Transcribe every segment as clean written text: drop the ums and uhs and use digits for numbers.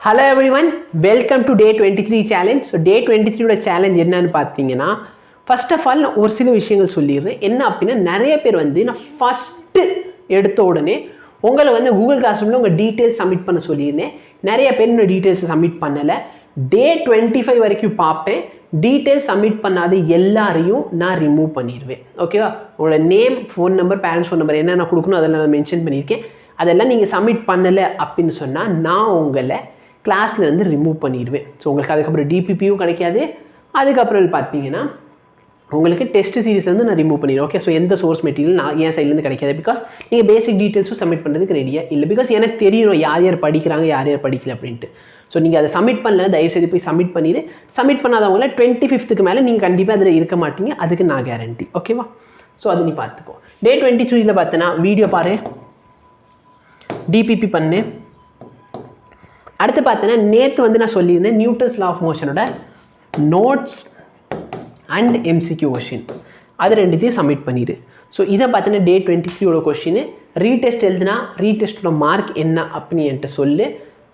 Hello everyone, welcome to day 23 challenge. So day 23 ஓட challenge என்னன்னு பார்த்தீங்கன்னா first of all ஒரு சில விஷயங்கள் சொல்லிடுறேன். என்ன அப்படின்னா நிறைய பேர் வந்து நான் ஃபர்ஸ்ட் எடுத்த உடனே உங்களை வந்து கூகுள் கிளாஸ்ரூமில் உங்கள் டீட்டெயில்ஸ் சப்மிட் பண்ண சொல்லியிருந்தேன். நிறைய பேர் இன்னும் டீட்டெயில்ஸ் சப்மிட் பண்ணலை. டே 25 வரைக்கும் பார்ப்பேன். டீட்டெயில்ஸ் சப்மிட் பண்ணாத எல்லாரையும் நான் ரிமூவ் பண்ணிடுவேன். ஓகேவா? உங்களோட name, phone number, parents phone number என்னென்ன கொடுக்கணும் அதெல்லாம் நான் மென்ஷன் பண்ணியிருக்கேன். அதெல்லாம் நீங்கள் சப்மிட் பண்ணலை அப்படின்னு சொன்னால் நான் உங்களை கிளாஸ்லேருந்து ரிமூவ் பண்ணிடுவேன். ஸோ உங்களுக்கு அதுக்கப்புறம் டிபிபியும் கிடைக்காது. அதுக்கப்புறம் பார்த்தீங்கன்னா உங்களுக்கு டெஸ்ட் சீரீஸ்லேருந்து நான் ரிமூவ் பண்ணிடுவேன். ஓகே, ஸோ எந்த சோர்ஸ் மெட்டீரியல் நான் என் சைட்லேருந்து கிடைக்காது. பிகாஸ் நீங்கள் பேசிக் டீட்டெயில்ஸும் சப்மிட் பண்ணுறதுக்கு ரெடியாக இல்லை. பிகாஸ் எனக்கு தெரியணும் யார் யார் படிக்கிறாங்க யார் யார் படிக்கல அப்படின்ட்டு. ஸோ நீங்கள் அதை சப்மிட் பண்ணல, தயவுசெய்து போய் சப்மிட் பண்ணிடு. சப்மிட் பண்ணாதவங்கள 25th மேலே நீங்கள் கண்டிப்பாக அதில் இருக்க மாட்டீங்க. அதுக்கு நான் கேரண்டி. ஓகேவா? ஸோ அது நீ பார்த்துக்கோ. டே 23 பார்த்தேன்னா வீடியோ பாரு, டிபிபி பண்ணு. அடுத்து பார்த்தீங்கன்னா நேற்று வந்து நான் சொல்லியிருந்தேன் நியூட்டன்ஸ் லா ஆஃப் மோஷனோட நோட்ஸ் அண்ட் எம்சிக்யூ கொஷின் அது ரெண்டுத்தையும் சப்மிட் பண்ணிடு. ஸோ இதை பார்த்தீங்கன்னா டே 23 கொஷின் ரீடெஸ்ட் எழுதுனா ரீடெஸ்ட்டோட மார்க் என்ன அப்படின்னு என்கிட்ட சொல்லு.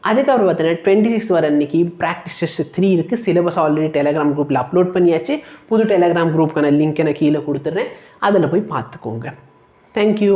அதுக்கப்புறம் பார்த்தீங்கன்னா 26 வர அன்றைக்கி ப்ராக்டிஸ் டெஸ்ட் 3 இருக்குது. சிலபஸ் ஆல்ரெடி டெலிகிராம் குரூப்பில் அப்லோட் பண்ணியாச்சு. புது டெலிகிராம் குரூப்புக்கான லிங்க் எனக்கு கீழே கொடுத்துட்றேன். அதில் போய் பார்த்துக்கோங்க. தேங்க்யூ.